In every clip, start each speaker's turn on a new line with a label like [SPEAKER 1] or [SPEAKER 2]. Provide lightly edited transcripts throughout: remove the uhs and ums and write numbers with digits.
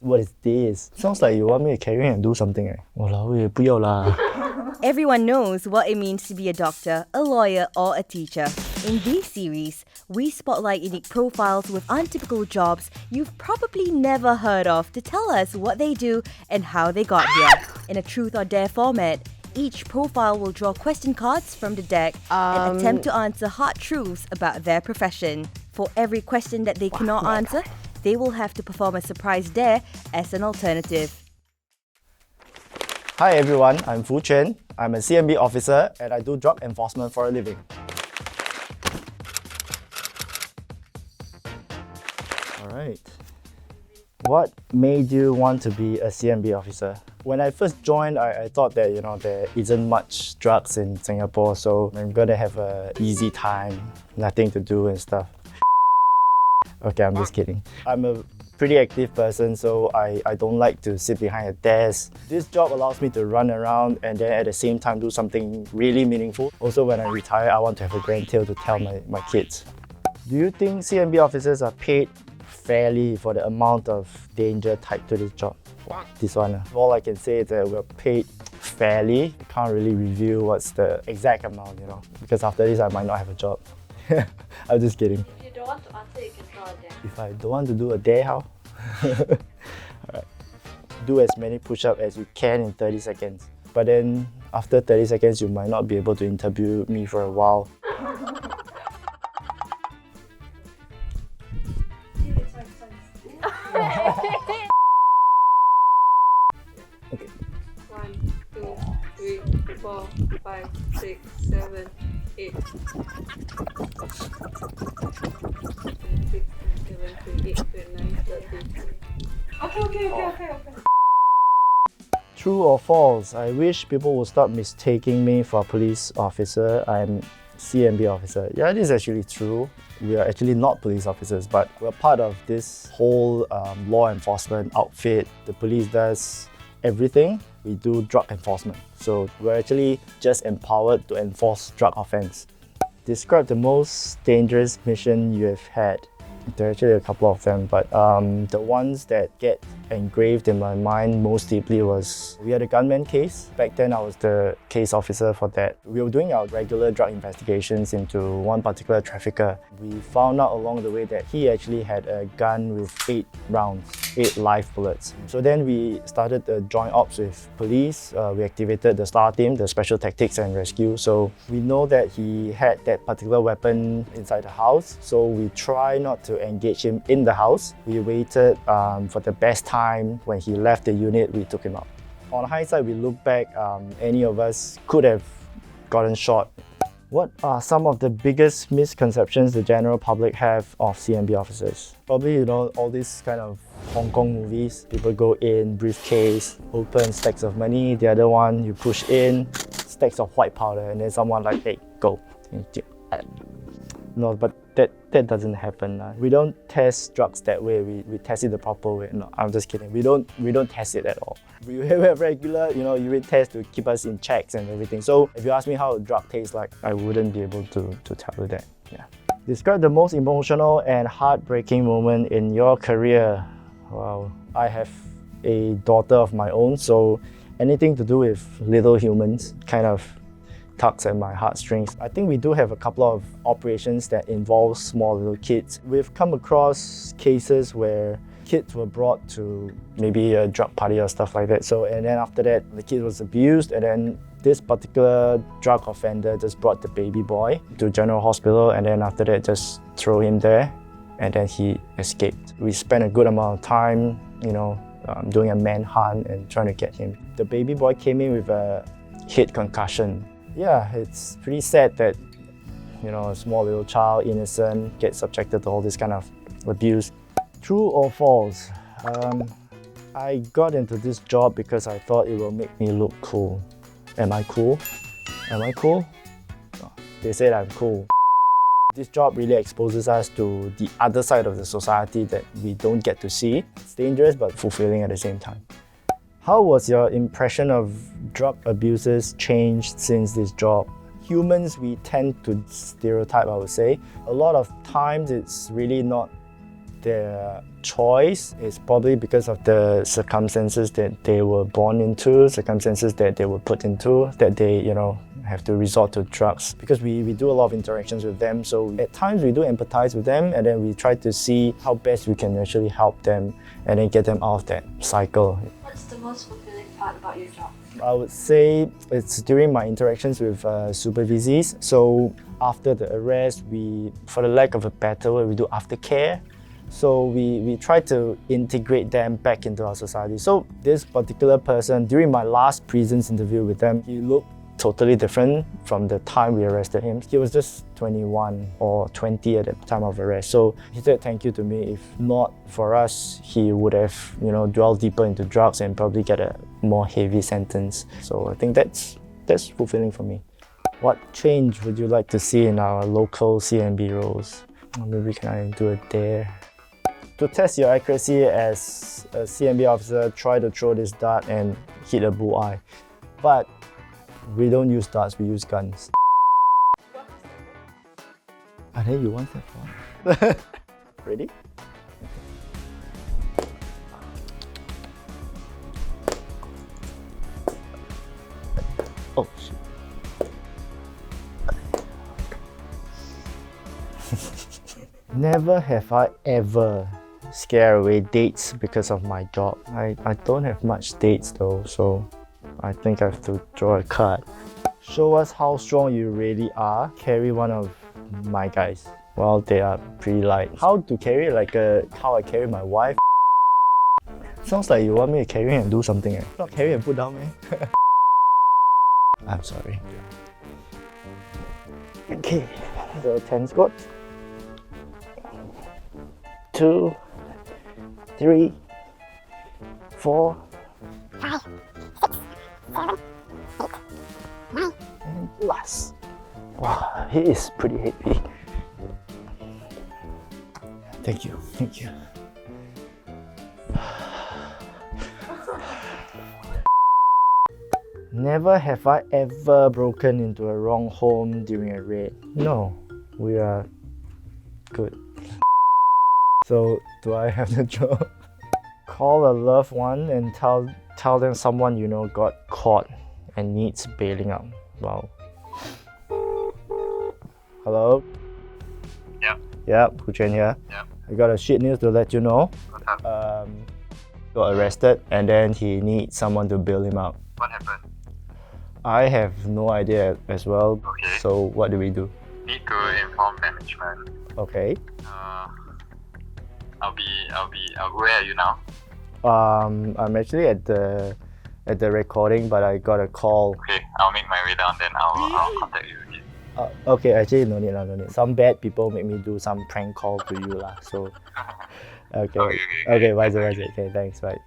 [SPEAKER 1] What is this? Sounds like you want me to carry and do something. Walao, 不要啦.
[SPEAKER 2] Everyone knows what it means to be a doctor, a lawyer, or a teacher. In this series, we spotlight unique profiles with untypical jobs you've probably never heard of to tell us what they do and how they got here. In a truth or dare format, each profile will draw question cards from the deck and attempt to answer hard truths about their profession. For every question that they cannot answer, they will have to perform a surprise dare as an alternative.
[SPEAKER 1] Hi everyone, I'm Fuquan. I'm a CNB officer and I do drug enforcement for a living. Alright. What made you want to be a CNB officer? When I first joined, I thought that there isn't much drugs in Singapore, so I'm gonna have an easy time, nothing to do and stuff. Okay, I'm just kidding. I'm a pretty active person, so I don't like to sit behind a desk. This job allows me to run around and then at the same time do something really meaningful. Also, when I retire, I want to have a grand tale to tell my kids. Do you think CNB officers are paid fairly for the amount of danger tied to this job? This one. All I can say is that we're paid fairly. I can't really reveal what's the exact amount, because after this I might not have a job. I'm just kidding.
[SPEAKER 3] If you don't want to answer, you can draw a dare.
[SPEAKER 1] If I don't want to do a dare, how? Alright. Do as many push-ups as you can in 30 seconds. But then after 30 seconds, you might not be able to interview me for a while. Okay.
[SPEAKER 3] 1, 2, 3, 4, 5, 6, 7, 8. 6, 7, 8, 9, 30. Okay.
[SPEAKER 1] True or false? I wish people would stop mistaking me for a police officer. I'm CNB officer. Yeah, this is actually true. We are actually not police officers, but we're part of this whole law enforcement outfit. The police does everything. We do drug enforcement. So we're actually just empowered to enforce drug offense. Describe the most dangerous mission you have had. There are actually a couple of them, but the ones that get engraved in my mind most deeply was we had a gunman case. Back then I was the case officer for that. We were doing our regular drug investigations into one particular trafficker. We found out along the way that he actually had a gun with 8 rounds, 8 live bullets. So then we started the joint ops with police. We activated the STAR team, the Special Tactics and Rescue. So we know that he had that particular weapon inside the house. So we try not to engage him in the house. We waited for the best time. When he left the unit, we took him out. On hindsight, we look back, any of us could have gotten shot. What are some of the biggest misconceptions the general public have of CNB officers? Probably, all these kind of Hong Kong movies. People go in, briefcase, open stacks of money. The other one, you push in, stacks of white powder, and then someone like, hey, go. No, but that doesn't happen. We don't test drugs that way. We test it the proper way. No, I'm just kidding. We don't test it at all. We have regular, urine tests to keep us in checks and everything. So if you ask me how a drug tastes like, I wouldn't be able to tell you that. Yeah. Describe the most emotional and heartbreaking moment in your career. Wow. I have a daughter of my own, so anything to do with little humans kind of tugs at my heartstrings. I think we do have a couple of operations that involve small little kids. We've come across cases where kids were brought to maybe a drug party or stuff like that. So, and then after that, the kid was abused, and then this particular drug offender just brought the baby boy to General Hospital, and then after that, just throw him there, and then he escaped. We spent a good amount of time, doing a manhunt and trying to get him. The baby boy came in with a head concussion. Yeah, it's pretty sad that, a small little child, innocent, gets subjected to all this kind of abuse. True or false? I got into this job because I thought it will make me look cool. Am I cool? Am I cool? No, they said I'm cool. This job really exposes us to the other side of the society that we don't get to see. It's dangerous but fulfilling at the same time. How was your impression of drug abusers changed since this job? Humans, we tend to stereotype, I would say. A lot of times it's really not their choice is probably because of the circumstances that they were born into, circumstances that they were put into, that they, have to resort to drugs. Because we do a lot of interactions with them, so at times we do empathize with them, and then we try to see how best we can actually help them and then get them out of that cycle.
[SPEAKER 3] What's the most fulfilling part about your job?
[SPEAKER 1] I would say it's during my interactions with supervisees. So after the arrest, for the lack of a better word, we do aftercare. So we try to integrate them back into our society. So this particular person, during my last prisons interview with them, he looked totally different from the time we arrested him. He was just 21 or 20 at the time of arrest. So he said thank you to me. If not for us, he would have, dwelled deeper into drugs and probably get a more heavy sentence. So I think that's fulfilling for me. What change would you like to see in our local CNB roles? Maybe can I do it there? To test your accuracy as a CNB officer, try to throw this dart and hit a bullseye. But we don't use darts, we use guns. And then you want that one? Ready? Oh shit. Never have I ever scared away dates because of my job. I don't have much dates though, so I think I have to draw a card. Show us how strong you really are. Carry one of my guys. Well, they are pretty light. How to carry how I carry my wife? Sounds like you want me to carry and do something. Not carry and put down, man. I'm sorry. Okay, the 10 squats. 2, 3, 4, 5, 6, 7, 8, 9, and last. Wow, he is pretty heavy. Thank you. Never have I ever broken into a wrong home during a raid. No, we are good. So, do I have to draw? Call a loved one and tell them someone got caught and needs bailing out. Wow. Hello? Yep, Fuquan here.
[SPEAKER 4] Yep.
[SPEAKER 1] I got a shit news to let you know.
[SPEAKER 4] What's up?
[SPEAKER 1] Got arrested and then he needs someone to bail him out.
[SPEAKER 4] What happened?
[SPEAKER 1] I have no idea as well.
[SPEAKER 4] Okay.
[SPEAKER 1] So what do we do?
[SPEAKER 4] Need to inform management.
[SPEAKER 1] Okay.
[SPEAKER 4] Where are you now?
[SPEAKER 1] I'm actually at the recording, but I got a call.
[SPEAKER 4] Okay, I'll make my way down, then I'll contact you again.
[SPEAKER 1] Okay, actually no need. Some bad people make me do some prank call to you lah. So okay, wise. Okay, thanks, bye.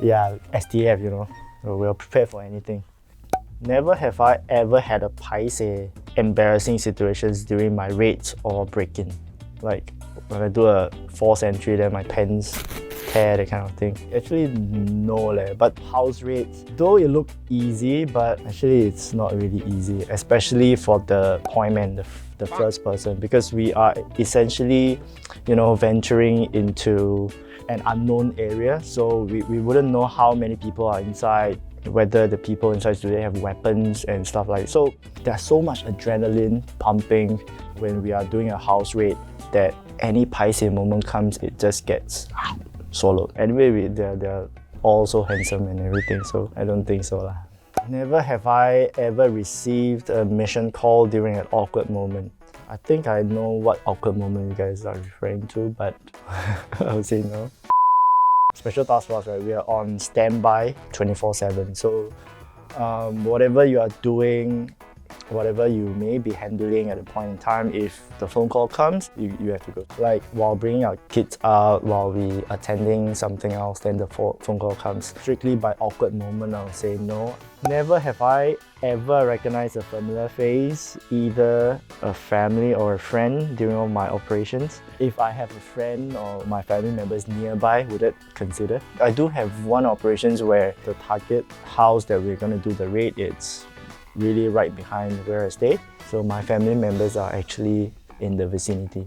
[SPEAKER 1] Yeah, STF, so we're prepared for anything. Never have I ever had a paise embarrassing situations during my raids or break-in. Like when I do a force entry, then my pants tear, that kind of thing. Actually, no but house raids, though it looked easy, but actually it's not really easy, especially for the point man, the first person, because we are essentially, venturing into an unknown area, so we wouldn't know how many people are inside, whether the people inside do they have weapons and stuff like that. So there's so much adrenaline pumping when we are doing a house raid that any paise moment comes, it just gets swallowed. Anyway, they're all so handsome and everything, so I don't think so lah. Never have I ever received a mission call during an awkward moment. I think I know what awkward moment you guys are referring to, but I would say no. Special task force, right? We are on standby 24/7. So whatever you are doing, whatever you may be handling at a point in time, if the phone call comes, you have to go. Like while bringing our kids out, while we attending something else, then the phone call comes. Strictly by awkward moment, I'll say no. Never have I ever recognized a familiar face, either a family or a friend during all my operations. If I have a friend or my family members nearby, would it consider? I do have one operations where the target house that we're going to do the raid, it's really right behind where I stay. So my family members are actually in the vicinity.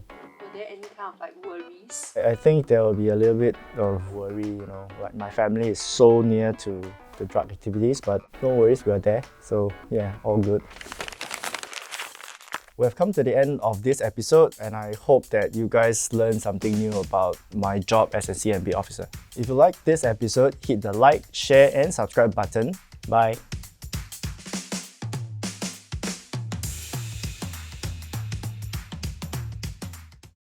[SPEAKER 1] experience. I think there will be a little bit of worry, like my family is so near to the drug activities, but no worries, we are there. So yeah, all good. We have come to the end of this episode, and I hope that you guys learned something new about my job as a CNB officer. If you like this episode, hit the like, share and subscribe button. Bye!